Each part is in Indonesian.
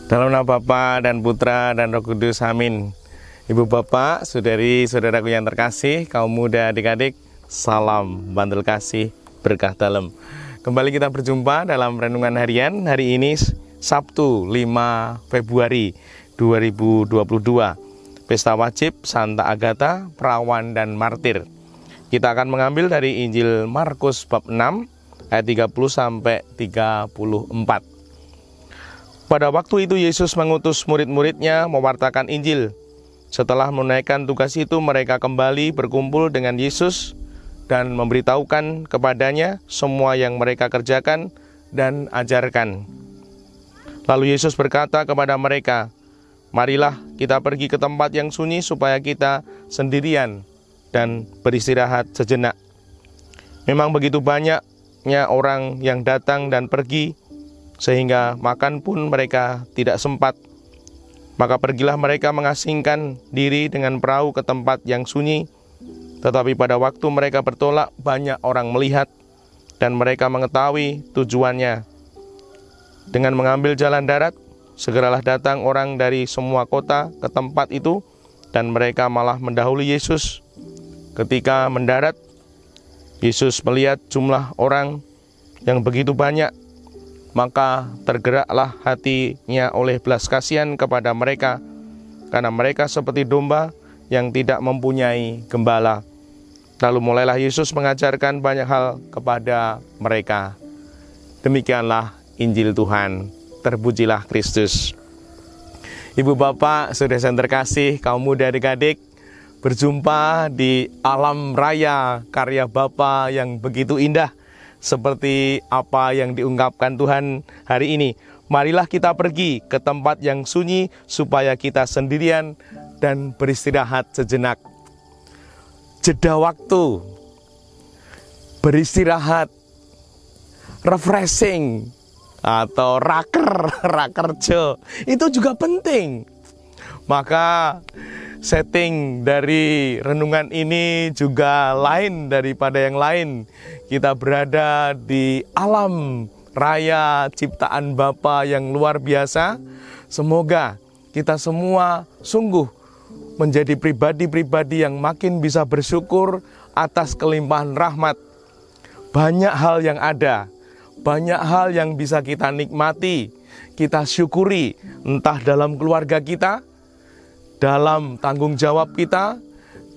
Dalam nama Bapa dan Putra dan Roh Kudus, amin. Ibu bapak, saudari-saudaraku yang terkasih, kaum muda adik-adik, salam bantul kasih berkah dalam. Kembali kita berjumpa dalam renungan harian hari ini, Sabtu 5 Februari 2022. Pesta wajib Santa Agatha, perawan dan martir. Kita akan mengambil dari Injil Markus bab 6 ayat 30 sampai 34. Pada waktu itu Yesus mengutus murid-muridnya mewartakan Injil. Setelah menunaikan tugas itu, mereka kembali berkumpul dengan Yesus dan memberitahukan kepadanya semua yang mereka kerjakan dan ajarkan. Lalu Yesus berkata kepada mereka, "Marilah kita pergi ke tempat yang sunyi supaya kita sendirian dan beristirahat sejenak." Memang begitu banyaknya orang yang datang dan pergi, sehingga makan pun mereka tidak sempat. Maka pergilah mereka mengasingkan diri dengan perahu ke tempat yang sunyi. Tetapi pada waktu mereka bertolak, banyak orang melihat, dan mereka mengetahui tujuannya. Dengan mengambil jalan darat, segeralah datang orang dari semua kota ke tempat itu, dan mereka malah mendahului Yesus. Ketika mendarat, Yesus melihat jumlah orang yang begitu banyak, maka tergeraklah hatinya oleh belas kasihan kepada mereka, karena mereka seperti domba yang tidak mempunyai gembala. Lalu mulailah Yesus mengajarkan banyak hal kepada mereka. Demikianlah Injil Tuhan. Terpujilah Kristus. Ibu bapak, saudara yang terkasih, kaum muda adik-adik, berjumpa di alam raya karya Bapa yang begitu indah, seperti apa yang diungkapkan Tuhan hari ini. Marilah kita pergi ke tempat yang sunyi supaya kita sendirian dan beristirahat sejenak. Jeda waktu, beristirahat, refreshing, atau rakerjo, itu juga penting. Maka setting dari renungan ini juga lain daripada yang lain. Kita berada di alam raya ciptaan Bapa yang luar biasa. Semoga kita semua sungguh menjadi pribadi-pribadi yang makin bisa bersyukur atas kelimpahan rahmat. Banyak hal yang ada, banyak hal yang bisa kita nikmati, kita syukuri, entah dalam keluarga kita, dalam tanggung jawab kita,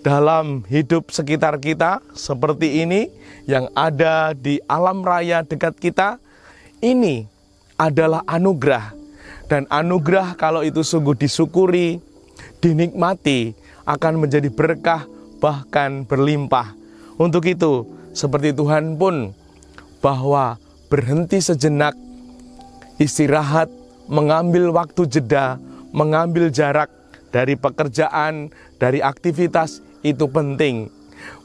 dalam hidup sekitar kita, seperti ini yang ada di alam raya dekat kita. Ini adalah anugerah, dan anugerah kalau itu sungguh disyukuri, dinikmati, akan menjadi berkah, bahkan berlimpah. Untuk itu, seperti Tuhan pun, bahwa berhenti sejenak, istirahat, mengambil waktu jeda, mengambil jarak dari pekerjaan, dari aktivitas, itu penting.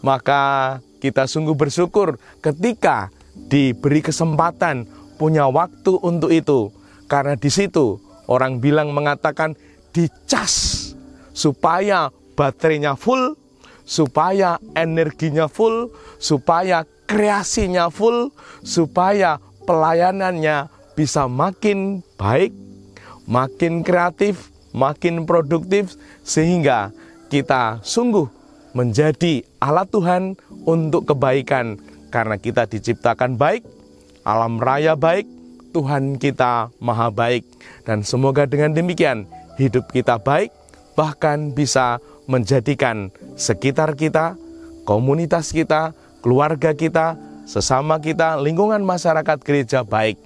Maka kita sungguh bersyukur ketika diberi kesempatan, punya waktu untuk itu. Karena di situ orang bilang mengatakan dicas supaya baterainya full, supaya energinya full, supaya kreasinya full, supaya pelayanannya bisa makin baik, makin kreatif, makin produktif, sehingga kita sungguh menjadi alat Tuhan untuk kebaikan. Karena kita diciptakan baik, alam raya baik, Tuhan kita maha baik. Dan semoga dengan demikian hidup kita baik, bahkan bisa menjadikan sekitar kita, komunitas kita, keluarga kita, sesama kita, lingkungan masyarakat gereja baik.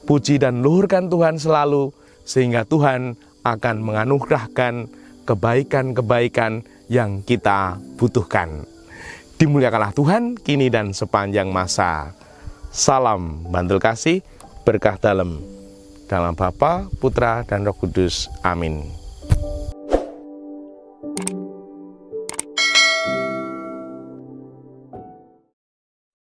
Puji dan luhurkan Tuhan selalu, sehingga Tuhan akan menganugerahkan kebaikan-kebaikan yang kita butuhkan. Dimuliakanlah Tuhan kini dan sepanjang masa. Salam bantul kasih, berkah dalam Bapa, Putra, dan Roh Kudus. Amin.